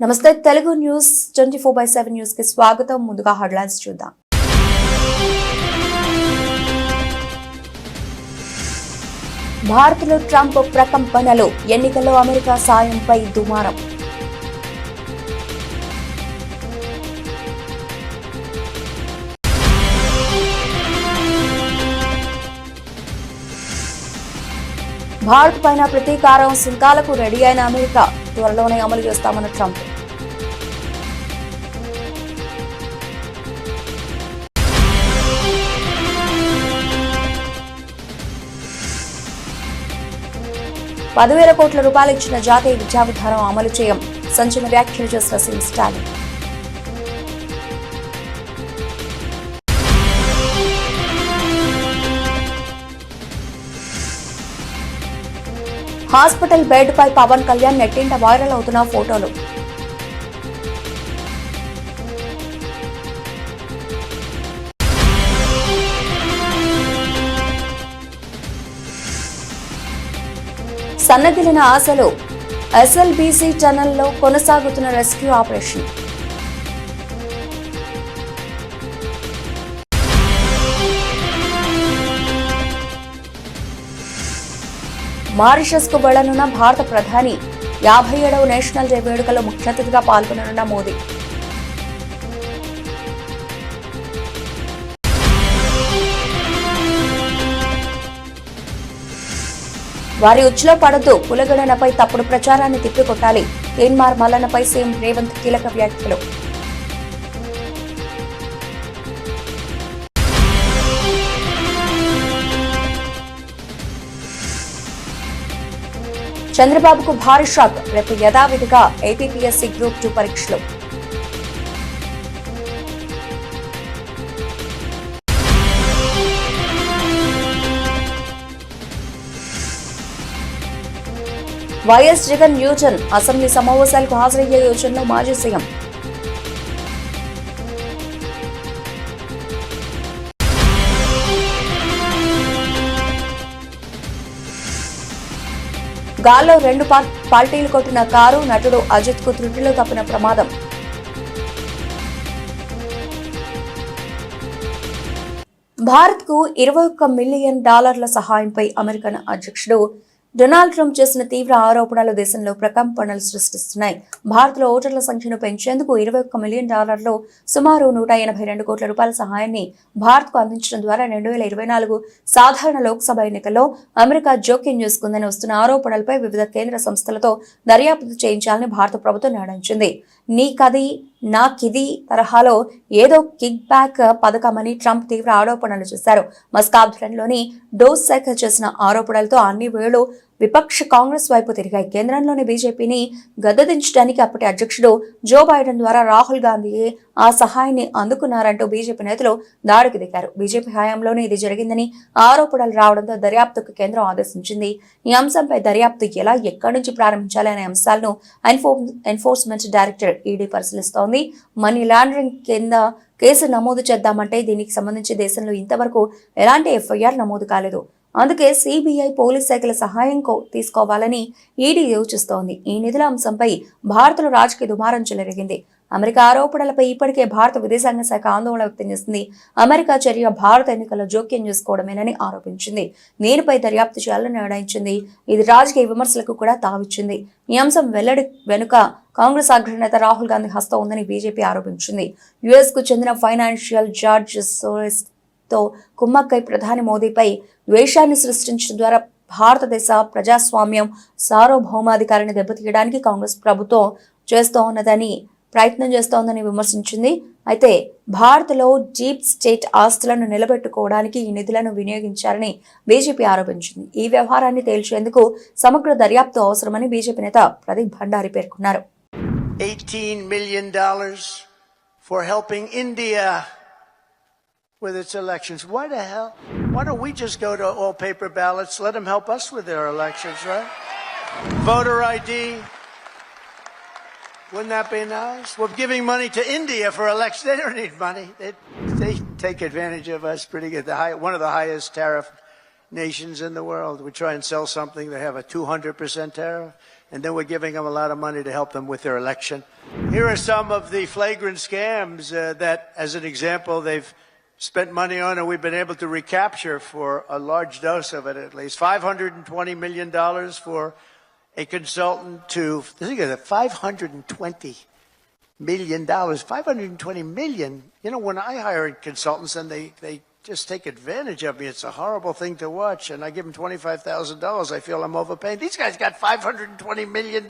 నమస్తే Telugu news 24/7 news కి స్వాగతం. ముందుగా హెడ్లైన్స్ చూద్దాం. భారత్లో ట్రంప్ ప్రకంపనలు, ఎన్నికల్లో అమెరికా సాయంపై దుమారం. భారత్ పైన ప్రతీకారం సుంకాలకు రెడీ అయిన అమెరికా, త్వరలోనే అమలు చేస్తామన్న ట్రంప్. ₹10,000 కోట్ల ఇచ్చిన జాతీయ విద్యా విధానం అమలు చేయం, సంచలన వ్యాఖ్యలు చేసిన సీఎం స్టాలిన్. హాస్పిటల్ బెడ్ పై పవన్ కళ్యాణ్, నెట్టింట వైరల్ అవుతున్న ఫోటోలు. సన్నగిలిన ఆశలు, ఎస్ఎల్బీసీ టనల్లో కొనసాగుతున్న రెస్క్యూ ఆపరేషన్. మారిషస్ కు వెళ్లనున్న భారత ప్రధాని, 57వ నేషనల్ డే వేడుకలో ముఖ్య అతిథిగా పాల్గొననున్న మోదీ. వారి ఉచ్చులో పడద్దు, కులగణనపై తప్పుడు ప్రచారాన్ని తిప్పికొట్టాలి, తీన్మార్ మల్లన్నపై సీఎం రేవంత్ కీలక వ్యాఖ్యలు. చంద్రబాబుకు భారీ షాక్, రేపు యథావిధిగా ఏపీపీఎస్సీ గ్రూప్ 2 పరీక్షలు. వైఎస్ జగన్ యూటర్న్, అసెంబ్లీ సమావేశాలకు హాజరయ్యే యోచనలో మాజీ సీఎం. గాల్లో 2 పాల్టీలు కొట్టిన కారు, నటుడు అజిత్ కు త్రుటిలో తప్పిన ప్రమాదం. భారత్ కు $21 మిలియన్ సహాయంపై అమెరికన్ అధ్యక్షుడు డొనాల్డ్ ట్రంప్ చేసిన తీవ్ర ఆరోపణలు దేశంలో ప్రకంపనలు సృష్టిస్తున్నాయి. భారత్లో ఓటర్ల సంఖ్యను పెంచేందుకు $21 మిలియన్ సుమారు $182 కోట్ల సహాయాన్ని భారత్ కు అందించడం ద్వారా 2024 సాధారణ లోక్సభ ఎన్నికల్లో అమెరికా జోక్యం చేసుకుందని వస్తున్న ఆరోపణలపై వివిధ కేంద్ర సంస్థలతో దర్యాప్తు చేయించాలని భారత ప్రభుత్వం నిర్ణయించింది. నీకది నాకిది తరహాలో ఏదో కిక్ బ్యాక్ పథకమని ట్రంప్ తీవ్ర ఆరోపణలు చేశారు. మస్కాబ్లోని డోస్ శాఖ చేసిన ఆరోపణలతో అన్ని వేళలు విపక్ష కాంగ్రెస్ వైపు తిరిగాయి. కేంద్రంలోని బీజేపీని గద్దెదించడానికి అప్పటి అధ్యక్షుడు జో బైడెన్ ద్వారా రాహుల్ గాంధీయే ఆ సహాయాన్ని అందుకున్నారంటూ బీజేపీ నేతలు దాడికి దిగారు. బీజేపీ హయాంలోనే ఇది జరిగిందని ఆరోపణలు రావడంతో దర్యాప్తుకు కేంద్రం ఆదేశించింది. ఈ అంశంపై దర్యాప్తు ఎలా, ఎక్కడి నుంచి ప్రారంభించాలి అనే అంశాలను ఎన్ఫోర్స్మెంట్ డైరెక్టర్ ఈడీ పరిశీలిస్తోంది. మనీ లాండరింగ్ కింద కేసు నమోదు చేద్దామంటే దీనికి సంబంధించి దేశంలో ఇంతవరకు ఎలాంటి ఎఫ్ఐఆర్ నమోదు కాలేదు. అందుకే సిబిఐ, పోలీస్ శాఖల సహాయం తీసుకోవాలని ఈడీ యోచిస్తోంది. ఈ నిధుల అంశంపై భారత్లో రాజకీయ దుమారం చెలరేగింది. అమెరికా ఆరోపణలపై ఇప్పటికే భారత విదేశాంగ శాఖ ఆందోళన వ్యక్తం చేసింది. అమెరికా చర్య భారత ఎన్నికల్లో జోక్యం చేసుకోవడమేనని ఆరోపించింది. దీనిపై దర్యాప్తు చేయాలని నిర్ణయించింది. ఇది రాజకీయ విమర్శలకు కూడా తావిచ్చింది. ఈ అంశం వెల్లడి వెనుక కాంగ్రెస్ అగ్రనేత రాహుల్ గాంధీ హస్తం ఉందని బీజేపీ ఆరోపించింది. యుఎస్ కు చెందిన ఫైనాన్షియల్ జార్జ్ సోరెస్ తో కుమ్మక్కై ప్రధాని మోదీపై ద్వేషాన్ని సృష్టించడం ద్వారా భారతదేశ ప్రజాస్వామ్యం, సార్వభౌమాధికారాన్ని దెబ్బతీయడానికి కాంగ్రెస్ ప్రభుత్వం ప్రయత్నం చేస్తోందని విమర్శించింది. అయితే భారత్లో డీప్ స్టేట్ ఆస్తులను నిలబెట్టుకోవడానికి ఈ నిధులను వినియోగించారని బీజేపీ ఆరోపించింది. ఈ వ్యవహారాన్ని తేల్చేందుకు సమగ్ర దర్యాప్తు అవసరమని బీజేపీ నేత ప్రదీప్ భండారి పేర్కొన్నారు. $18 million for helping India with its elections. Why the hell? Why don't we just go to all paper ballots? Let them help us with their elections, right? Voter ID. Wouldn't that be nice? We're giving money to India for elections. They don't need money. They take advantage of us pretty good. One of the highest tariff nations in the world. We try and sell something, they have a 200% tariff, and then we're giving them a lot of money to help them with their election. Here are some of the flagrant scams that, as an example, they've spent money on and we've been able to recapture for a large dose of it at least. $520 million for a consultant to, think of that, $520 million. $520 million. You know, when I hire consultants and they just take advantage of me, it's a horrible thing to watch. And I give them $25,000. I feel I'm overpaying. These guys got $520 million.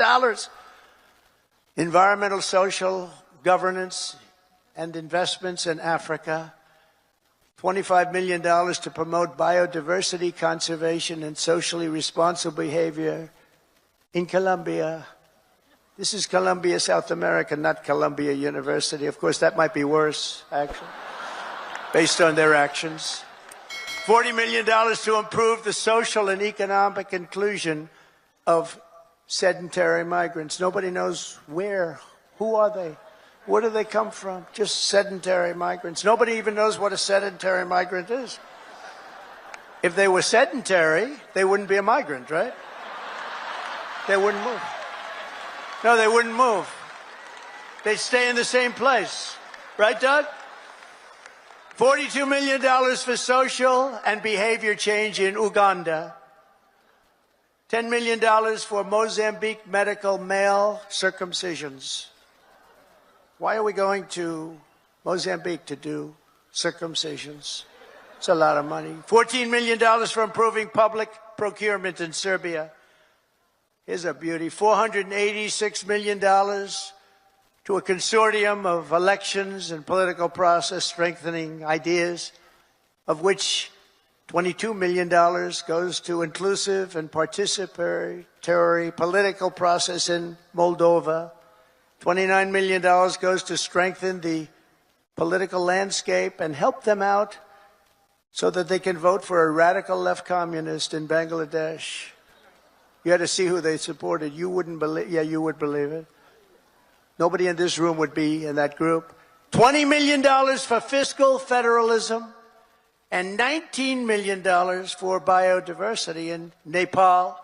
Environmental, social, governance, and investments in Africa. $25 million to promote biodiversity, conservation, and socially responsible behavior in Colombia. This is Colombia, South America, not Columbia University. Of course, that might be worse, actually, based on their actions. $40 million to improve the social and economic inclusion of sedentary migrants. Nobody knows where. Who are they? Where do they come from? Just sedentary migrants. Nobody even knows what a sedentary migrant is. If they were sedentary, they wouldn't be a migrant, right? They wouldn't move. No, they wouldn't move. They'd stay in the same place. Right, Doug? $42 million for social and behavior change in Uganda. $10 million for Mozambique medical male circumcisions. Why are we going to Mozambique to do circumcisions? It's a lot of money. $14 million for improving public procurement in Serbia. Here's a beauty. $486 million to a consortium of elections and political process strengthening ideas, of which $22 million goes to inclusive and participatory political process in Moldova. $29 million goes to strengthen the political landscape and help them out so that they can vote for a radical left communist in Bangladesh. You had to see who they supported. You wouldn't believe, yeah, you would believe it. Nobody in this room would be in that group. $20 million for fiscal federalism and $19 million for biodiversity in Nepal.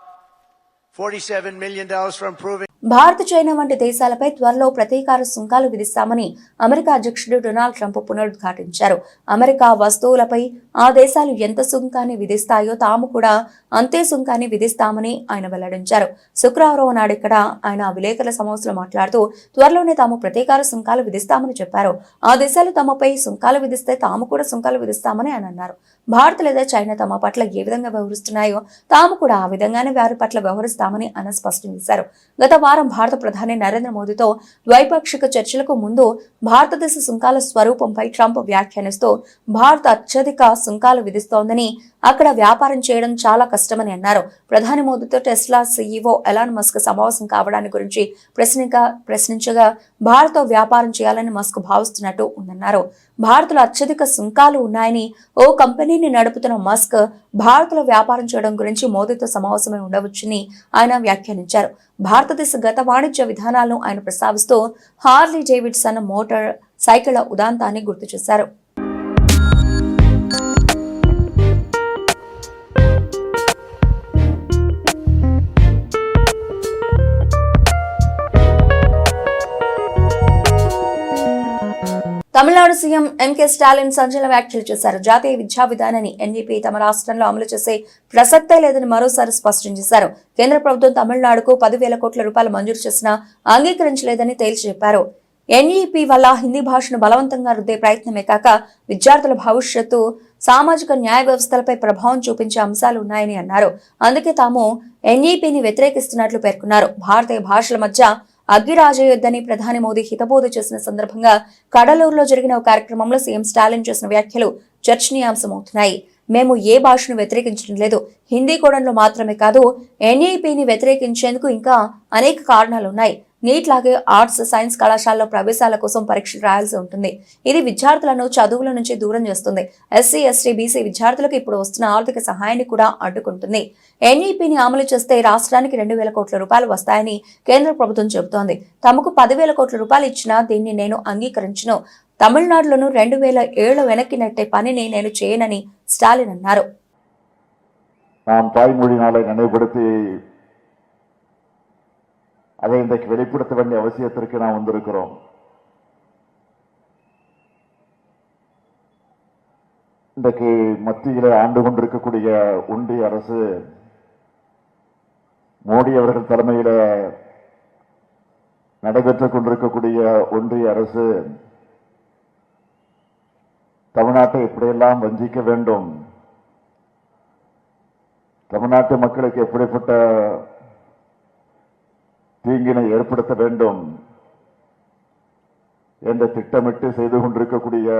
$47 million for improving. Bharat, China వంటి దేశాలపై త్వరలో ప్రతీకార సుంకాలు విధిస్తామని America అధ్యక్షుడు Donald Trump పునరుద్ఘాటించారు. America వస్తువులపై ఆ దేశాలు ఎంత సుంకాన్ని విధిస్తాయో తాము కూడా అంతే సుంకాన్ని విధిస్తామని ఆయన వెల్లడించారు. శుక్రవారం నాడు ఇక్కడ ఆయన విలేకరుల సమావేశంలో మాట్లాడుతూ త్వరలోనే తాము ప్రతీకార సుంకాలు విధిస్తామని చెప్పారు. ఆ దేశాలు తమపై సుంకాలు విధిస్తే తాము కూడా సుంకాలు విధిస్తామని ఆయన అన్నారు. భారత్ లేదా చైనా తమ పట్ల ఏ విధంగా వ్యవహరిస్తున్నాయో తాము కూడా ఆ విధంగానే వారి పట్ల వ్యవహరిస్తామని ఆయన స్పష్టం చేశారు. గత వారం భారత ప్రధాని నరేంద్ర మోదీతో ద్వైపాక్షిక చర్చలకు ముందు భారతదేశ సుంకాల స్వరూపంపై ట్రంప్ వ్యాఖ్యానిస్తూ భారత్ అత్యధిక సుంకాలు విధిస్తోందని, అక్కడ వ్యాపారం చేయడం చాలా కష్టమని అన్నారు. ప్రధాని మోదీతో టెస్లా సీఈఓ ఎలాన్ మస్క్ సమావేశం కావడాన్ని గురించి ప్రశ్నించగా భారత్తో వ్యాపారం చేయాలని మస్క్ భావిస్తున్నట్టు ఉందన్నారు. భారత్లో అత్యధిక సుంకాలు ఉన్నాయని ఓ కంపెనీని నడుపుతున్న మస్క్ భారత్లో వ్యాపారం చేయడం గురించి మోదీతో సమావేశమై ఉండవచ్చని ఆయన వ్యాఖ్యానించారు. భారతదేశ గత వాణిజ్య విధానాలను ఆయన ప్రస్తావిస్తూ హార్లీ డేవిడ్సన్ మోటార్ సైకిళ్ల ఉదాంతాన్ని గుర్తు చేశారు. తమిళనాడు సీఎం ఎంకే స్టాలిన్ సంచలన వ్యాఖ్యలు చేశారు. జాతీయ విద్యా విధానాన్ని ఎన్ఈపీ తమ రాష్ట్రంలో అమలు చేసే ప్రసక్తే లేదని మరోసారి స్పష్టం చేశారు. కేంద్ర ప్రభుత్వం తమిళనాడుకు 10,000 కోట్ల రూపాయలు మంజూరు చేసినా అంగీకరించలేదని తేల్చి చెప్పారు. ఎన్ఈపీ వల్ల హిందీ భాషను బలవంతంగా రుద్దే ప్రయత్నమే కాక విద్యార్థుల భవిష్యత్తు, సామాజిక న్యాయ వ్యవస్థలపై ప్రభావం చూపించే అంశాలు ఉన్నాయని అన్నారు. అందుకే తాము ఎన్ఈపీని వ్యతిరేకిస్తున్నట్లు పేర్కొన్నారు. భారతీయ భాషల మధ్య అగ్గిరాజేయొద్దని ప్రధాని మోదీ హితబోధ చేసిన సందర్భంగా కడలూరులో జరిగిన ఒక కార్యక్రమంలో సీఎం స్టాలిన్ చేసిన వ్యాఖ్యలు చర్చనీయాంశమవుతున్నాయి. మేము ఏ భాషను వ్యతిరేకించడం లేదు, హిందీ కోణంలో మాత్రమే కాదు, ఎన్ఈపీని వ్యతిరేకించేందుకు ఇంకా అనేక కారణాలున్నాయి. నీట్ లాగే ఆర్ట్స్, సైన్స్ కళాశాలలో ప్రవేశాల కోసం పరీక్షలు రాయాల్సి ఉంటుంది. ఇది విద్యార్థులను చదువుల నుంచి దూరం చేస్తుంది. ఎస్సీ, ఎస్టీ, బీసీ విద్యార్థులకు ఇప్పుడు వస్తున్న ఆర్థిక సహాయాన్ని కూడా అడ్డుకుంటుంది. ఎన్ఈపీని అమలు చేస్తే రాష్ట్రానికి 2,000 కోట్ల రూపాయలు వస్తాయని కేంద్ర ప్రభుత్వం చెబుతోంది. తమకు 10,000 కోట్ల రూపాయలు ఇచ్చినా దీన్ని నేను అంగీకరించను. తమిళనాడులోను 2,000 వెనక్కి నెట్టే పనిని నేను చేయనని స్టాలిన్ అన్నారు. அதை இன்றைக்கு வெளிப்படுத்த வேண்டிய அவசியத்திற்கு நாம் வந்திருக்கிறோம். இன்றைக்கு மத்தியிலே ஆண்டு கொண்டிருக்கக்கூடிய ஒன்றிய அரசு மோடி அவர்கள் தலைமையில நடைபெற்றுக் கொண்டிருக்கக்கூடிய ஒன்றிய அரசு தமிழ்நாட்டை எப்படியெல்லாம் வஞ்சிக்க வேண்டும், தமிழ்நாட்டு மக்களுக்கு எப்படிப்பட்ட தீங்கினை ஏற்படுத்த வேண்டும் என்று திட்டமிட்டு செய்து கொண்டிருக்கக்கூடிய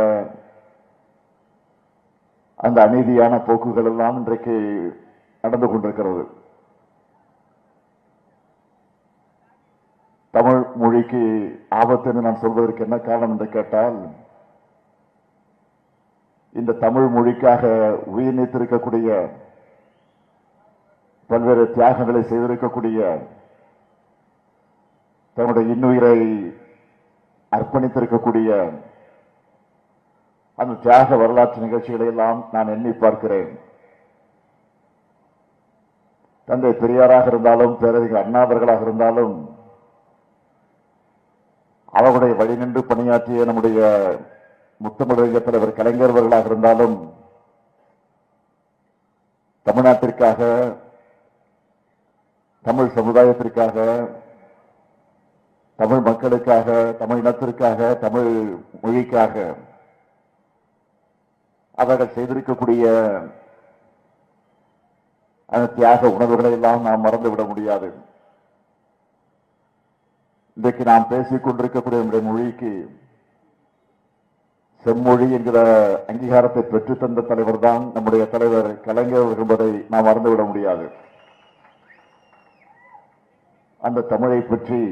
அந்த அநீதியான போக்குகள் எல்லாம் இன்றைக்கு நடந்து கொண்டிருக்கிறது. தமிழ் மொழிக்கு ஆபத்து என்று நான் சொல்வதற்கு என்ன காரணம் என்று கேட்டால், இந்த தமிழ் மொழிக்காக உயிர் நீத்திருக்கக்கூடிய, பல்வேறு தியாகங்களை செய்திருக்கக்கூடிய, தன்னுடைய இன்னுயிரை அர்ப்பணித்திருக்கக்கூடிய அந்த தியாக வரலாற்று நிகழ்ச்சிகளை எல்லாம் நான் எண்ணி பார்க்கிறேன். தந்தை பெரியாராக இருந்தாலும், பேரறிஞர் அண்ணா அவர்களாக இருந்தாலும், அவர்களுடைய வழி நின்று பணியாற்றிய நம்முடைய முத்தமிழறிஞர் தலைவர் கலைஞர் அவர்களாக இருந்தாலும், தமிழ்நாட்டிற்காக, தமிழ் சமுதாயத்திற்காக, தமிழ் மக்களுக்காக, தமிழ் இனத்திற்காக, தமிழ் மொழிக்காக அவர்கள் செய்திருக்கக்கூடிய அந்த தியாக உணர்வுகளை எல்லாம் நாம் மறந்துவிட முடியாது. இன்றைக்கு நாம் பேசிக் கொண்டிருக்கக்கூடிய நம்முடைய மொழிக்கு செம்மொழி என்கிற அங்கீகாரத்தை பெற்றுத் தந்த தலைவர் தான் நம்முடைய தலைவர் கலைஞர் என்பதை நாம் மறந்துவிட முடியாது. அந்த தமிழை பற்றி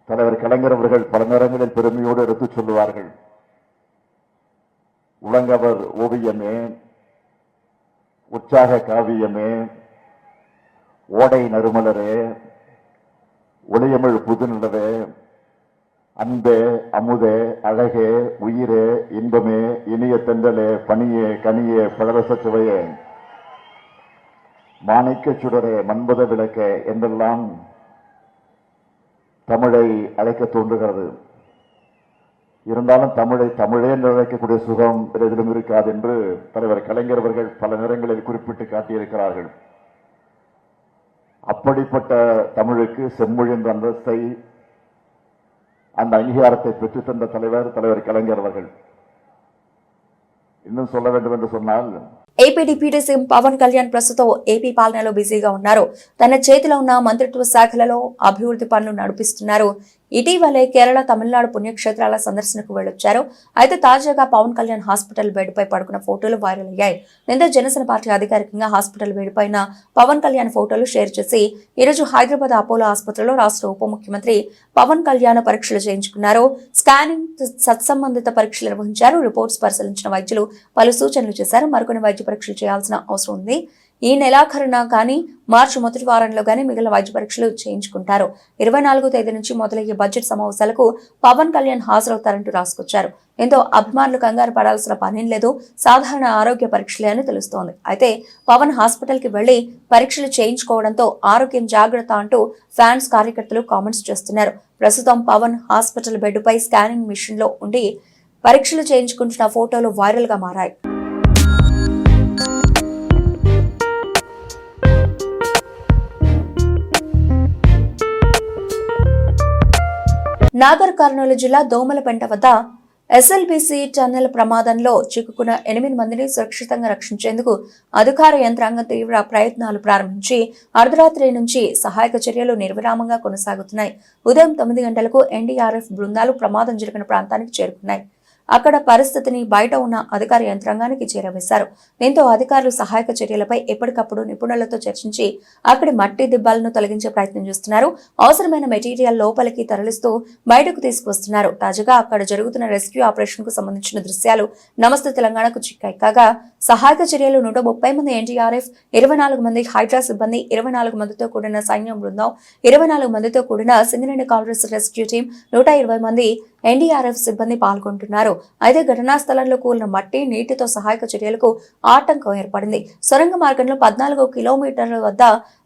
தலைவர் கலைஞர் அவர்கள் பல நேரங்களில் பெருமையோடு எடுத்துச் சொல்லுவார்கள். உலங்கவர் ஓவியமே, உற்சாக காவியமே, ஓடை நறுமலரே, ஒளியமிழ் புதுநிலவே, அன்பே, அமுதே, அழகே, உயிரே, இன்பமே, இனிய தென்றலே, பனியே, கனியே, பழரச சுவையே, மாணிக்க சுடரே, மன்பத விளக்கே என்றெல்லாம் தமிழை அழைக்க தோன்றுகிறது. இருந்தாலும் தமிழை தமிழே அழைக்கக்கூடிய சுகம் எதிலும் இருக்காது என்று தலைவர் கலைஞர் அவர்கள் பல நேரங்களில் குறிப்பிட்டு காட்டியிருக்கிறார்கள். அப்படிப்பட்ட தமிழுக்கு செம்மொழி என்ற அந்தஸ்தை, அந்த அங்கீகாரத்தை பெற்றுத் தந்த தலைவர் கலைஞர் அவர்கள். இன்னும் சொல்ல வேண்டும் என்று சொன்னால், AP deputy CM Pawan Kalyan ప్రస్తుతం ఏపీ పాలనలో బిజీగా ఉన్నారు. తన చేతిలో ఉన్న మంత్రిత్వ శాఖలలో అభివృద్ధి పనులు నడిపిస్తున్నారు. ఇటీవలే కేరళ, తమిళనాడు పుణ్యక్షేత్రాల సందర్శనకు వెళ్లొచ్చారు. అయితే తాజాగా పవన్ కళ్యాణ్ హాస్పిటల్ బెడ్ పై పడుకున్న ఫోటోలు వైరల్ అయ్యాయి. నింద జనసేన పార్టీ అధికారికంగా హాస్పిటల్ బెడ్ పైన పవన్ కళ్యాణ్ ఫోటోలు షేర్ చేసి ఈరోజు హైదరాబాద్ అపోలో ఆసుపత్రిలో రాష్ట్ర ఉప ముఖ్యమంత్రి పవన్ కళ్యాణ్ పరీక్షలు చేయించుకున్నారు. స్కానింగ్, సత్సంబంధిత పరీక్షలు నిర్వహించారు. రిపోర్ట్స్ పరిశీలించిన వైద్యులు పలు సూచనలు చేశారు. మరికొన్ని వైద్య పరీక్షలు చేయాల్సిన అవసరం ఉంది. ఈ నెలాఖరున కానీ మార్చి మొదటి వారంలో కానీ మిగిలిన వైద్య పరీక్షలు చేయించుకుంటారు. 24వ తేదీ నుంచి మొదలయ్యే బడ్జెట్ సమావేశాలకు పవన్ కళ్యాణ్ హాజరవుతారంటూ రాసుకొచ్చారు. ఎంతో అభిమానులు కంగారు పడాల్సిన పనేం లేదు, సాధారణ ఆరోగ్య పరీక్షలే అని తెలుస్తోంది. అయితే పవన్ హాస్పిటల్ కి వెళ్లి పరీక్షలు చేయించుకోవడంతో ఆరోగ్యం జాగ్రత్త అంటూ ఫ్యాన్స్, కార్యకర్తలు కామెంట్స్ చేస్తున్నారు. ప్రస్తుతం పవన్ హాస్పిటల్ బెడ్ పై స్కానింగ్ మిషన్ లో ఉండి పరీక్షలు చేయించుకుంటున్న ఫోటోలు వైరల్ గా మారాయి. నాగర్ కర్నూలు జిల్లా దోమలపెంట వద్ద ఎస్ఎల్బీసీ టన్నెల్ ప్రమాదంలో చిక్కుకున్న 8 మందిని సురక్షితంగా రక్షించేందుకు అధికార యంత్రాంగం తీవ్ర ప్రయత్నాలు ప్రారంభించి అర్ధరాత్రి నుంచి సహాయక చర్యలు నిర్విరామంగా కొనసాగుతున్నాయి. ఉదయం 9 గంటలకు ఎన్డీఆర్ఎఫ్ బృందాలు ప్రమాదం జరిగిన ప్రాంతానికి చేరుకున్నాయి. అక్కడ పరిస్థితిని బయట ఉన్న అధికార యంత్రాంగానికి చేరవేశారు. దీంతో అధికారులు సహాయక చర్యలపై ఎప్పటికప్పుడు నిపుణులతో చర్చించి అక్కడి మట్టి దిబ్బలను తొలగించే ప్రయత్నం చేస్తున్నారు. అవసరమైన మెటీరియల్ లోపలికి తరలిస్తూ బయటకు తీసుకువస్తున్నారు. తాజాగా అక్కడ జరుగుతున్న రెస్క్యూ ఆపరేషన్ కు సంబంధించిన దృశ్యాలు నమస్తే తెలంగాణకు చిక్కాయి. కాగా సహాయక చర్యలు 130 మంది ఎన్డీఆర్ఎఫ్, 24 మంది హైడ్రా సిబ్బంది, 24 మందితో కూడిన సైన్యం బృందం, 24 మందితో కూడిన సింగరేణి కాలరీస్ రెస్క్యూ టీం, 120 మంది ఎన్డీఆర్ఎఫ్ సిబ్బంది పాల్గొంటున్నారు. అయితే ఘటనా స్థలంలో కూలిన మట్టి, నీటితో సహాయక చర్యలకు ఆటంకం ఏర్పడింది. సొరంగ మార్గంలో 14 కిలోమీటర్ల వద్ద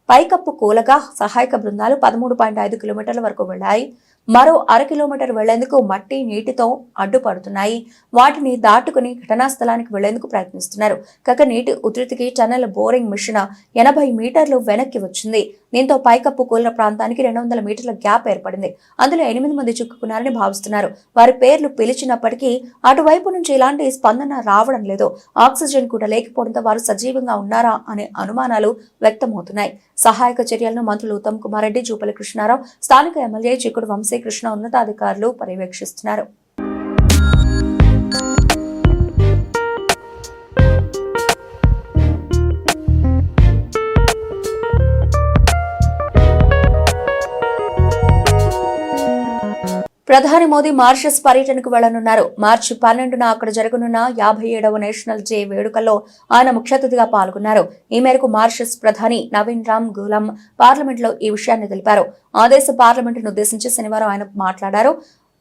పైకప్పు కూలగా సహాయక బృందాలు 13.5 కిలోమీటర్ల వరకు వెళ్లాయి. మరో 1/2 కిలోమీటర్ వెళ్లేందుకు మట్టి నీటితో అడ్డుపడుతున్నాయి. వాటిని దాటుకుని ఘటనా స్థలానికి వెళ్లేందుకు ప్రయత్నిస్తున్నారు. కాగా నీటి ఉధృతికి టన్నెల్ బోరింగ్ మిషన్ 80 మీటర్లు వెనక్కి వచ్చింది. దీంతో పైకప్పు కూలిన ప్రాంతానికి 200 మీటర్ల గ్యాప్ ఏర్పడింది. అందులో 8 మంది చిక్కుకున్నారని భావిస్తున్నారు. వారి పేర్లు పిలిచినప్పటికీ అటువైపు నుంచి ఎలాంటి స్పందన రావడం లేదు. ఆక్సిజన్ కూడా లేకపోవడంతో వారు సజీవంగా ఉన్నారా అనే అనుమానాలు వ్యక్తమవుతున్నాయి. సహాయక చర్యలను మంత్రులు ఉత్తమ్ కుమార్ రెడ్డి, జూపల్లి కృష్ణారావు, స్థానిక ఎమ్మెల్యే చిక్కుడు వంశీకృష్ణ ఉన్నతాధికారులు పర్యవేక్షిస్తున్నారు. ప్రధాని మోదీ మారిషస్ పర్యటనకు వెళ్లనున్నారు. మార్చి 12న అక్కడ జరగనున్న 57వ నేషనల్ డే వేడుకల్లో ఆయన ముఖ్య అతిథిగా పాల్గొన్నారు. ఈ మేరకు మారిషస్ ప్రధాని నవీన్ రామ్ గూలం పార్లమెంట్లో ఈ విషయాన్ని తెలిపారు. ఆ దేశ పార్లమెంటును ఉద్దేశించి శనివారం ఆయన మాట్లాడారు.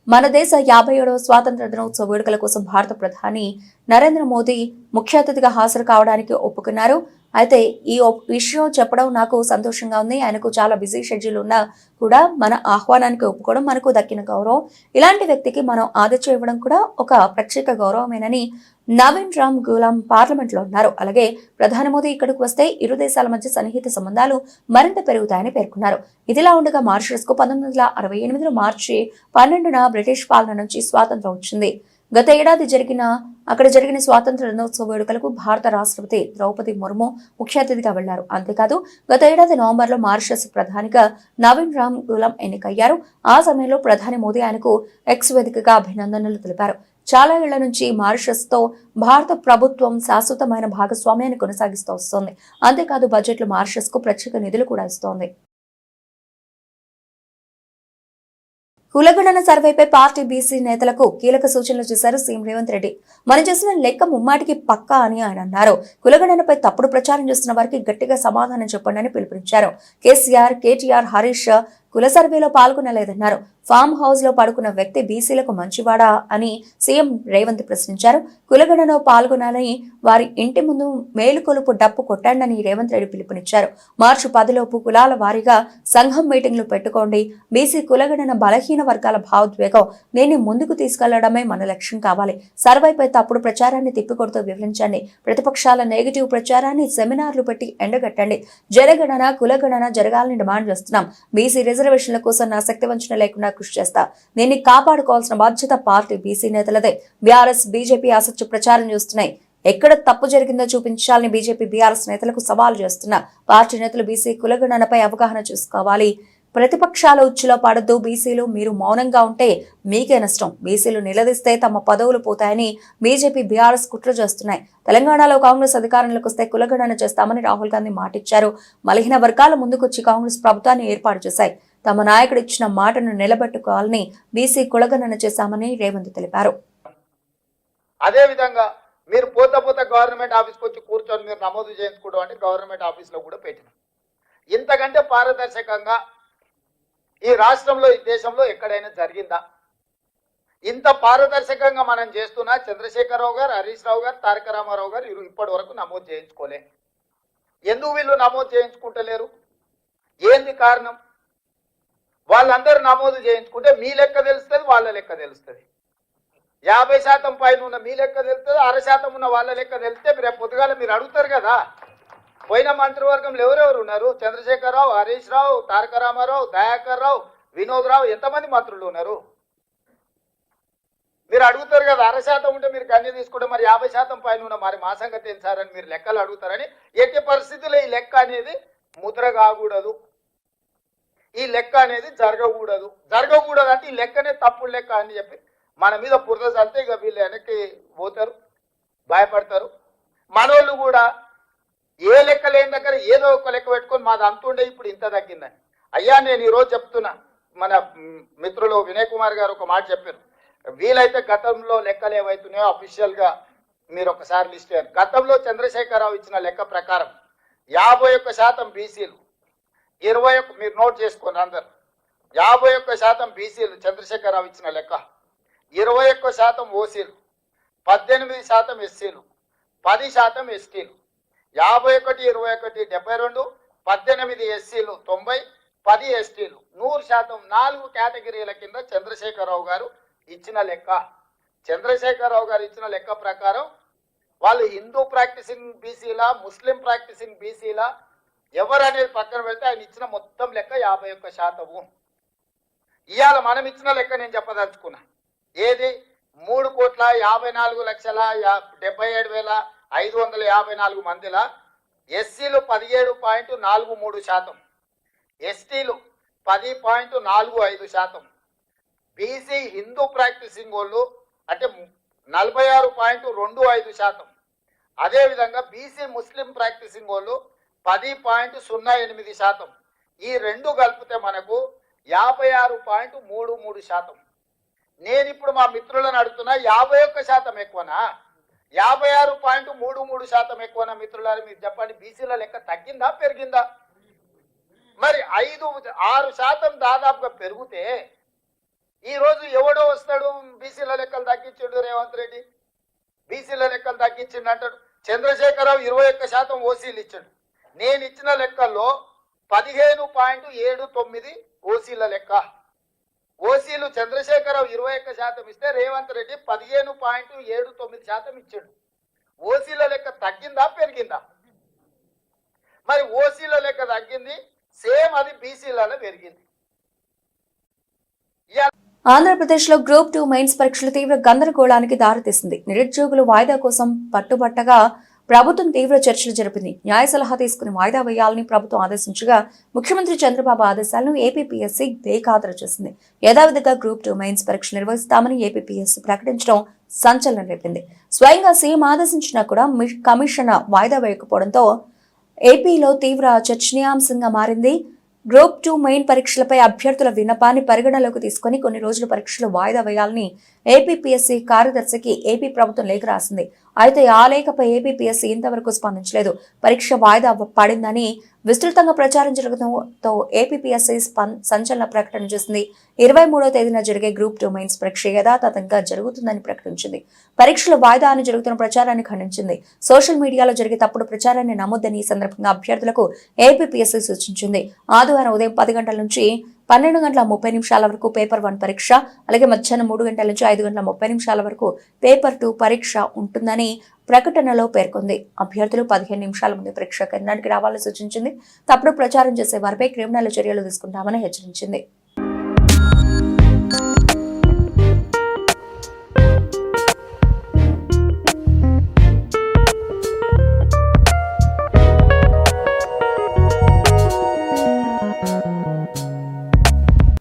మన దేశ 57వ స్వాతంత్ర దినోత్సవ వేడుకల కోసం భారత ప్రధాని నరేంద్ర మోదీ ముఖ్య అతిథిగా హాజరు కావడానికి ఒప్పుకున్నారు. అయితే ఈ విషయం చెప్పడం నాకు సంతోషంగా ఉంది. ఆయనకు చాలా బిజీ షెడ్యూల్ ఉన్నా కూడా మన ఆహ్వానానికి ఒప్పుకోవడం మనకు దక్కిన గౌరవం. ఇలాంటి వ్యక్తికి మనం ఆతిథ్యం ఇవ్వడం కూడా ఒక ప్రత్యేక గౌరవమేనని నవీన్ రామ్ గూలం పార్లమెంట్లో అన్నారు. అలాగే ప్రధాని మోదీ ఇక్కడికి వస్తే ఇరు దేశాల మధ్య సన్నిహిత సంబంధాలు మరింత పెరుగుతాయని పేర్కొన్నారు. ఇదిలా ఉండగా మారిషస్ కు 1968 మార్చి 12న బ్రిటిష్ పాలన నుంచి స్వాతంత్రం వచ్చింది. గత ఏడాది అక్కడ జరిగిన స్వాతంత్ర దినోత్సవ వేడుకలకు భారత రాష్ట్రపతి ద్రౌపది ముర్ము ముఖ్య అతిథిగా వెళ్లారు. అంతేకాదు గత ఏడాది నవంబర్లో మారిషస్ ప్రధానిగా నవీన్ రామ్ గూలం ఎన్నికయ్యారు. ఆ సమయంలో ప్రధాని మోదీ ఆయనకు ఎక్స్ వేదికగా అభినందనలు తెలిపారు. చాలా ఏళ్ల నుంచి మారిషస్ తో భారత ప్రభుత్వం శాశ్వతమైన భాగస్వామ్యాన్ని కొనసాగిస్తూ వస్తోంది. అంతేకాదు బడ్జెట్లో మారిషస్ కు ప్రత్యేక నిధులు కూడా ఇస్తోంది. కులగణన సర్వేపై పార్టీ బీసీ నేతలకు కీలక సూచనలు చేశారు సీఎం రేవంత్ రెడ్డి. మనం చేసిన లెక్క ముమ్మాటికి పక్కా అని ఆయన అన్నారు. కులగణనపై తప్పుడు ప్రచారం చేస్తున్న వారికి గట్టిగా సమాధానం చెప్పండి అని పిలుపునిచ్చారు. కేసీఆర్, కేటీఆర్, హరీష్ కుల సర్వేలో పాల్గొనలేదన్నారు. ఫామ్ హౌస్ లో పడుకున్న వ్యక్తి బీసీలకు మంచివాడా అని సీఎం రేవంత్ ప్రశ్నించారు. కులగణనలో పాల్గొనాలని వారి ఇంటి ముందు మేలుకొలుపు డప్పు కొట్టండని రేవంత్ రెడ్డి పిలుపునిచ్చారు. మార్చి 10లోపు కులాల వారీగా సంఘం మీటింగ్లు పెట్టుకోండి. బీసీ కులగణన బలహీన వర్గాల భావోద్వేగం, దీన్ని ముందుకు తీసుకెళ్లడమే మన లక్ష్యం కావాలి. సర్వేపై తప్పుడు ప్రచారాన్ని తిప్పికొడుతూ వివరించండి. ప్రతిపక్షాల నెగిటివ్ ప్రచారాన్ని సెమినార్లు పెట్టి ఎండగట్టండి. జనగణన కులగణన జరగాలని డిమాండ్ చేస్తున్నాం. బీసీ రిజర్వేషన్ల కోసం నా శక్తి వంచన లేకుండా కృషి చేస్తా. దీన్ని కాపాడుకోవాల్సిన బాధ్యత పార్టీ బీసీ నేతలదే. బీఆర్ఎస్, బీజేపీ అసత్య ప్రచారం చేస్తున్నాయి. ఎక్కడ తప్పు జరిగిందో చూపించాలని బీజేపీ, బీఆర్ఎస్ నేతలకు సవాల్ చేస్తున్నా. పార్టీ నేతలు బీసీ కులగణనపై అవగాహన చేసుకోవాలి. ప్రతిపక్షాల ఉచ్చులో పడద్దు. బీసీలు మీరు మౌనంగా ఉంటే మీకే నష్టం. బీసీలు నిలదీస్తే తమ పదవులు పోతాయని బీజేపీ, బీఆర్ఎస్ కుట్ర చేస్తున్నాయి. తెలంగాణలో కాంగ్రెస్ అధికారంలోకి వస్తే కులగణన చేస్తామని రాహుల్ గాంధీ మాటిచ్చారు. బలహీన వర్గాల ముందుకొచ్చి కాంగ్రెస్ ప్రభుత్వాన్ని ఏర్పాటు చేశాయి. తమ నాయకుడు ఇచ్చిన మాటను నిలబెట్టుకోవాలని బీసీ కులగణన చేశామని రేవంత్ తెలిపారు. అదే విధంగా మీరు పోత గవర్నమెంట్ ఆఫీస్కి వచ్చి కూర్చొని మీరు నమోదు చేయించుకోవడం అంటే గవర్నమెంట్ ఆఫీస్లో కూడా పెట్టినాం. ఇంతకంటే పారదర్శకంగా ఈ రాష్ట్రంలో, ఈ దేశంలో ఎక్కడైనా జరిగిందా? ఇంత పారదర్శకంగా మనం చేస్తున్నా చంద్రశేఖరరావు గారు, హరీష్ రావు గారు, తారక రామారావు గారు ఇప్పటి వరకు నమోదు చేయించుకోలే. ఎందుకు వీళ్ళు నమోదు చేయించుకుంటలేరు? ఏంది కారణం? వాళ్ళందరూ నమోదు చేయించుకుంటే మీ లెక్క తెలుస్తుంది, వాళ్ళ లెక్క తెలుస్తుంది. 50% పైన ఉన్న మీ లెక్క తెలుస్తుంది, 6% ఉన్న వాళ్ళ లెక్క తెలిస్తే రేపు పొద్దుగాల మీరు అడుగుతారు కదా. పోయిన మంత్రివర్గంలో ఎవరెవరు ఉన్నారు? చంద్రశేఖరరావు, హరీష్ రావు, తారక రామారావు, దయాకర్ రావు, వినోద్ రావు, ఎంతమంది మంత్రులు ఉన్నారు? మీరు అడుగుతారు కదా. 6% ఉంటే మీరు కన్య తీసుకుంటే మరి 50% పైన ఉన్న మరి మా సంగతి ఏం సార్ అని మీరు లెక్కలు అడుగుతారని. ఎట్టి పరిస్థితుల్లో ఈ లెక్క అనేది ముద్ర కాకూడదు, ఈ లెక్క అనేది జరగకూడదు అంటే ఈ లెక్కనే తప్పుడు లెక్క అని చెప్పి మన మీద బురద చల్లితే ఇక వీళ్ళు వెనక్కి పోతారు, భయపడతారు. మనోళ్ళు కూడా ఏ లెక్క లేని దగ్గర ఏదో ఒక లెక్క పెట్టుకొని మాది అంతుండే ఇప్పుడు ఇంత తగ్గిందని. అయ్యా నేను ఈరోజు చెప్తున్నా, మన మిత్రులు వినయ్ కుమార్ గారు ఒక మాట చెప్పారు. వీలైతే గతంలో లెక్కలు ఏవైతున్నాయో అఫీషియల్గా మీరు ఒకసారి లిస్ట్ అయ్యారు. గతంలో చంద్రశేఖరరావు ఇచ్చిన లెక్క ప్రకారం 51% బీసీలు, 21 మీరు నోట్ చేసుకోండి అందరు, 51% బీసీలు చంద్రశేఖరరావు ఇచ్చిన లెక్క, 21% ఓసీలు, 18% ఎస్సీలు, 10% ఎస్టీలు, 51, 21, 72, 18 ఎస్సీలు 90, 10 ఎస్టీలు 100%. 4 కేటగిరీల కింద చంద్రశేఖరరావు గారు ఇచ్చిన లెక్క. చంద్రశేఖరరావు గారు ఇచ్చిన లెక్క ప్రకారం వాళ్ళు హిందూ ప్రాక్టీసింగ్ బీసీలా, ముస్లిం ప్రాక్టీసింగ్ బీసీలా ఎవరనేది పక్కన పెడితే ఆయన ఇచ్చిన మొత్తం లెక్క 51%. ఇవాళ మనం ఇచ్చిన లెక్క నేను చెప్పదలుచుకున్నా. ఏది? 3,54,77,554 మందిలా ఎస్సీలు 17.43%, ఎస్టీలు 10.45%, బీసీ హిందూ ప్రాక్టీసింగ్ వాళ్ళు అంటే 46.25%, అదేవిధంగా బీసీ ముస్లిం ప్రాక్టీసింగ్ వాళ్ళు 10.08%. ఈ రెండు కలిపితే మనకు 56.33%. నేను ఇప్పుడు మా మిత్రులను అడుగుతున్నా, 51% ఎక్కువనా 56.33% ఎక్కువనా? మిత్రులారు మీరు చెప్పండి, బీసీల లెక్క తగ్గిందా పెరిగిందా? మరి 5-6% దాదాపుగా పెరిగితే ఈరోజు ఎవడో వస్తాడు బీసీల లెక్కలు తగ్గించాడు రేవంత్ రెడ్డి, బీసీల లెక్కలు తగ్గించిండు అంటాడు. చంద్రశేఖరరావు 21% ఓసీలు ఇచ్చాడు. నేను ఇచ్చిన లెక్కల్లో 15.79 ఓసీల లెక్క. ఓసీలు చంద్రశేఖరరావు 21% ఇస్తే రేవంత్ రెడ్డి 15.79% ఇచ్చాడు. ఓసీల లెక్క తగ్గిందా పెరిగిందా? మరి ఓసీల లెక్క తగ్గింది, సేమ్ అది బీసీలలో పెరిగింది. ఆంధ్రప్రదేశ్లో గ్రూప్ 2 మెయిన్స్ పరీక్షలు తీవ్ర గందరగోళానికి దారితీసింది. నిరుద్యోగులు వాయిదా కోసం పట్టుబట్టగా ప్రభుత్వం తీవ్ర చర్చలు జరిపింది. న్యాయ సలహా తీసుకుని వాయిదా వేయాలని ప్రభుత్వం ఆదేశించగా ముఖ్యమంత్రి చంద్రబాబు ఆదేశాలను ఏపీపీఎస్సీ బేఖాతరు చేసింది. యథావిధిగా గ్రూప్ 2 మెయిన్స్ పరీక్షలు నిర్వహిస్తామని ఏపీపీఎస్సీ ప్రకటించడం సంచలనం రేపింది. స్వయంగా సీఎం ఆదేశించినా కూడా కమిషన్ వాయిదా వేయకపోవడంతో ఏపీలో తీవ్ర చర్చనీయాంశంగా మారింది. గ్రూప్ 2 మెయిన్ పరీక్షలపై అభ్యర్థుల విన్నపాన్ని పరిగణలోకి తీసుకుని కొన్ని రోజుల పరీక్షలు వాయిదా వేయాలని ఏపీపీఎస్సీ కార్యదర్శికి ఏపీ ప్రభుత్వం లేఖ రాసింది. అయితే ఆ లేఖపై ఏపీపీఎస్సీ ఇంతవరకు స్పందించలేదు. పరీక్ష వాయిదా పడిందని విస్తృతంగా ప్రచారం జరగడంతో ఏపీపీఎస్సీ సంచలన ప్రకటన చేసింది. 23వ తేదీన జరిగే గ్రూప్ 2 మెయిన్స్ పరీక్ష యథాతథంగా జరుగుతుందని ప్రకటించింది. పరీక్షల వాయిదా అని జరుగుతున్న ప్రచారాన్ని ఖండించింది. సోషల్ మీడియాలో జరిగే తప్పుడు ప్రచారాన్ని నమ్మొద్దని ఈ సందర్భంగా అభ్యర్థులకు ఏపీపీఎస్సీ సూచించింది. ఆదివారం ఉదయం 10 గంటల నుంచి 12:30 వరకు పేపర్ 1 పరీక్ష, అలాగే మధ్యాహ్నం 3 గంటల నుంచి 5:30 వరకు పేపర్ 2 పరీక్ష ఉంటుందని ప్రకటనలో పేర్కొంది. అభ్యర్థులు 15 నిమిషాల ముందు పరీక్ష కేంద్రానికి రావాలని సూచించింది. తప్పుడు ప్రచారం చేసే వారిపై క్రిమినల్ చర్యలు తీసుకుంటామని హెచ్చరించింది.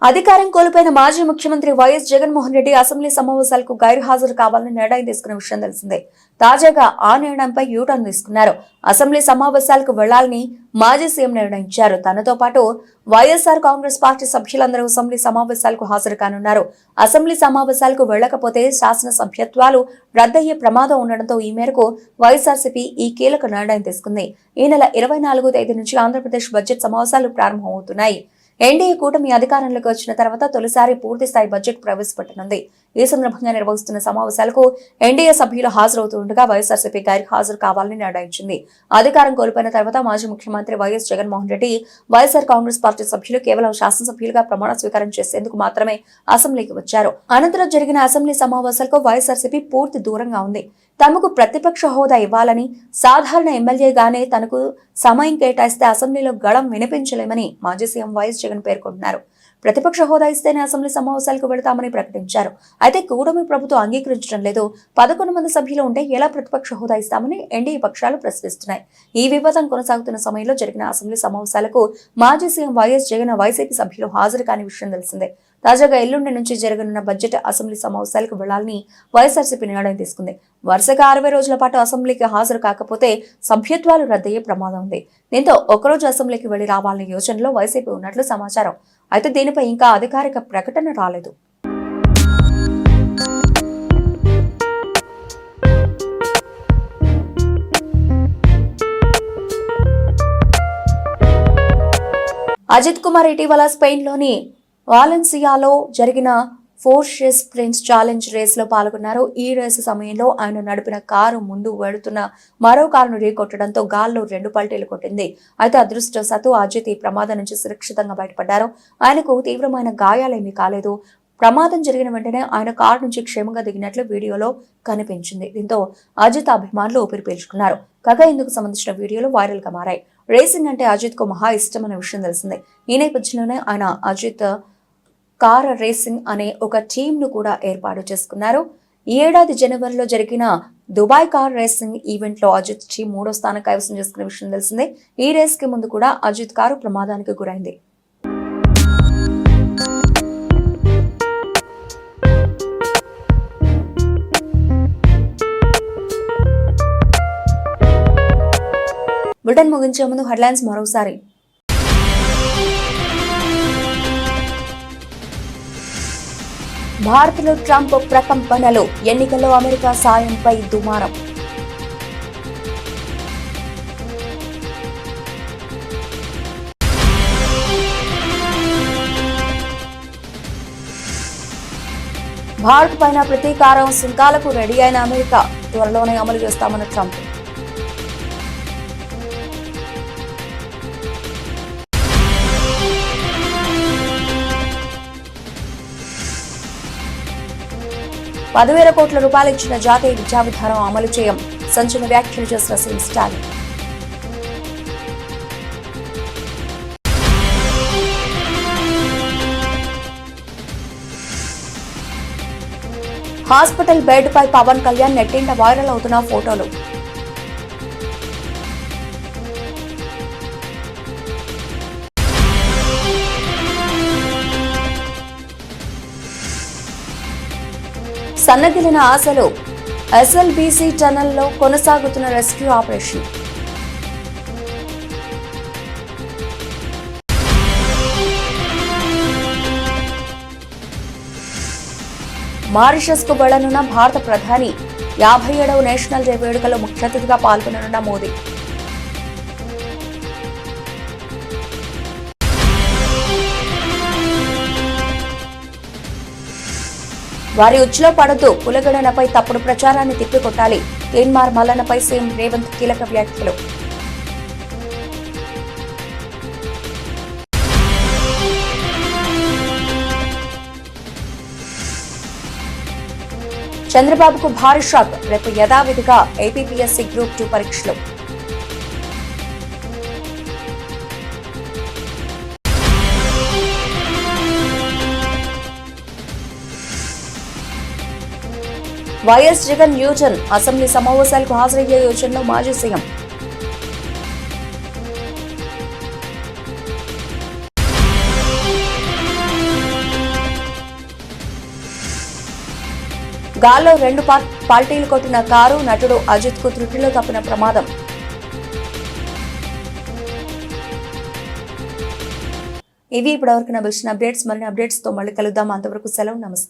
అధికారం కోల్పోయిన మాజీ ముఖ్యమంత్రి వైఎస్ జగన్మోహన్ రెడ్డి అసెంబ్లీ సమావేశాలకు గైర్హాజరు కావాలని నిర్ణయం తీసుకున్న విషయం తెలిసిందే. తాజాగా ఆ నిర్ణయంపై యూటర్న్ తీసుకున్నారు. అసెంబ్లీ సమావేశాలకు వెళ్లాలని మాజీ సీఎం నిర్ణయించారు. తనతో పాటు వైఎస్ఆర్ కాంగ్రెస్ పార్టీ సభ్యులందరూ అసెంబ్లీ సమావేశాలకు హాజరు కానున్నారు. అసెంబ్లీ సమావేశాలకు వెళ్లకపోతే శాసన సభ్యత్వాలు రద్దయ్యే ప్రమాదం ఉండడంతో ఈ మేరకు వైఎస్ఆర్సీపీ ఈ కీలక నిర్ణయం తీసుకుంది. ఈ నెల 24వ తేదీ నుంచి ఆంధ్రప్రదేశ్ బడ్జెట్ సమావేశాలు ప్రారంభమవుతున్నాయి. ఎన్డీఏ కూటమి అధికారంలోకి వచ్చిన తర్వాత తొలిసారి పూర్తిస్థాయి బడ్జెట్ ప్రవేశపెట్టనుంది. ఈ సందర్భంగా నిర్వహిస్తున్న సమావేశాలకు ఎన్డీఏ సభ్యులు హాజరవుతుండగా వైఎస్ఆర్సీపీ గైర్ హాజరు కావాలని నిర్ణయించింది. అధికారం కోల్పోయిన తర్వాత మాజీ ముఖ్యమంత్రి వైఎస్ జగన్మోహన్ రెడ్డి వైఎస్ఆర్ కాంగ్రెస్ పార్టీ సభ్యులు కేవలం శాసనసభ్యులుగా ప్రమాణ స్వీకారం చేసేందుకు మాత్రమే అసెంబ్లీకి వచ్చారు. అనంతరం జరిగిన అసెంబ్లీ సమావేశాలకు వైఎస్ఆర్సీపీ పూర్తి దూరంగా ఉంది. తమకు ప్రతిపక్ష హోదా ఇవ్వాలని, సాధారణ ఎమ్మెల్యేగానే తనకు సమయం కేటాయిస్తే అసెంబ్లీలో గళం వినిపించలేమని మాజీ సీఎం వైఎస్ జగన్ పేర్కొంటున్నారు. ప్రతిపక్ష హోదా ఇస్తేనే అసెంబ్లీ సమావేశాలకు వెళతామని ప్రకటించారు. అయితే కూటమి ప్రభుత్వం అంగీకరించడం లేదు. 11 మంది సభ్యులు ఉంటే ఎలా ప్రతిపక్ష హోదా ఇస్తామని ఎన్డీఏ పక్షాలు ప్రశ్నిస్తున్నాయి. ఈ వివాదం కొనసాగుతున్న సమయంలో జరిగిన అసెంబ్లీ సమావేశాలకు మాజీ సీఎం వైఎస్ జగన్ వైసీపీ సభ్యులు హాజరు కాని విషయం తెలిసిందే. తాజాగా ఎల్లుండి నుంచి జరగనున్న బడ్జెట్ అసెంబ్లీ సమావేశాలకు వెళ్లాలని వైఎస్ఆర్సీపీ నిర్ణయం తీసుకుంది. వరుసగా 60 రోజుల పాటు అసెంబ్లీకి హాజరు కాకపోతే సభ్యత్వాలు రద్దయ్యే ప్రమాదం ఉంది. దీంతో ఒకరోజు అసెంబ్లీకి వెళ్లి రావాలనే యోచనలో వైసీపీ ఉన్నట్లు సమాచారం. అయితే దీనిపై ఇంకా అధికారిక ప్రకటన రాలేదు. అజిత్ కుమార్ ఇటీవల స్పెయిన్లోని వాలెన్సియాలో జరిగిన ఫోర్షెస్ స్ప్రింట్ ఛాలెంజ్ రేసులో పాల్గొన్నారు. ఈ రేసు సమయంలో ఆయన నడిపిన కారు ముందు వెళుతున్న మరో కారును ఢీకొట్టడంతో గాల్లో 2 పల్టీలు కొట్టింది. అయితే అదృష్టవశాత్తు అజిత్ ఈ ప్రమాదం నుంచి సురక్షితంగా బయటపడ్డారు. ఆయనకు తీవ్రమైన గాయాలేమీ కాలేదు. ప్రమాదం జరిగిన వెంటనే ఆయన కారు నుంచి క్షేమంగా దిగినట్లు వీడియోలో కనిపించింది. దీంతో అజిత్ అభిమానులు ఊపిరి పీల్చుకున్నారు. కాగా ఇందుకు సంబంధించిన వీడియోలు వైరల్ గా మారాయి. రేసింగ్ అంటే అజిత్ కు మహా ఇష్టమైన విషయం తెలిసిందే. ఈ నేపథ్యంలోనే ఆయన అజిత్ కార్ రేసింగ్ అనే ఒక టీమ్ ను కూడా ఏర్పాటు చేసుకున్నారు. ఈ ఏడాది జనవరిలో జరిగిన దుబాయ్ కార్ రేసింగ్ ఈవెంట్ లో అజిత్ టీమ్ 3వ స్థానం కైవసం చేసుకున్న విషయం తెలిసిందే. ఈ రేస్ కి ముందు కూడా అజిత్ కారు ప్రమాదానికి గురైంది. బులెటిన్ ముగించే ముందు హెడ్లైన్స్ మరోసారి. భారత్లో ట్రంప్ ప్రకంపనలు, ఎన్నికల్లో అమెరికా సాయంపై దుమారం. భారత్ పైన ప్రతీకారం సుంకాలకు రెడీ అయిన అమెరికా, త్వరలోనే అమలు చేస్తామన్న ట్రంప్. ₹10,000 కోట్ల ఇచ్చిన జాతీయ విద్యా విధానం అమలు చేయం, సంచలన వ్యాఖ్యలు చేసిన సీఎం స్టాలిన్. హాస్పిటల్ బెడ్ పై పవన్ కళ్యాణ్, నెట్టింట వైరల్ అవుతున్న ఫోటోలు. సన్నగిలిన ఆశలు, ఎస్ఎల్బీసీ టనల్లో కొనసాగుతున్న రెస్క్యూ ఆపరేషన్. మారిషస్ కు వెళ్లనున్న భారత ప్రధాని, 57వ నేషనల్ డే వేడుకలో ముఖ్య అతిథిగా పాల్గొననున్న మోదీ. వారి ఉచ్చులో పడద్దు, కులగణనపై తప్పుడు ప్రచారాన్ని తిప్పికొట్టాలి, తీన్మార్ మల్లన్నపై సీఎం రేవంత్ కీలక వ్యాఖ్యలు. చంద్రబాబుకు భారీ షాక్, రేపు యథావిధిగా ఏపీపీఎస్సీ గ్రూప్ 2 పరీక్షలు. వైఎస్ జగన్ యూటర్న్, అసెంబ్లీ సమావేశాలకు హాజరయ్యే యోచనలో మాజీ సీఎం. గాల్లో 2 పాల్టీలు కొట్టిన కారు, నటుడు అజిత్ కు త్రుటిలో తప్పిన ప్రమాదం. ఇవి ఇప్పటివరకు నా అప్డేట్స్. మరిన్ని అప్డేట్స్ తో మళ్ళీ కలుద్దాం. అంతవరకు సెలవు, నమస్తే.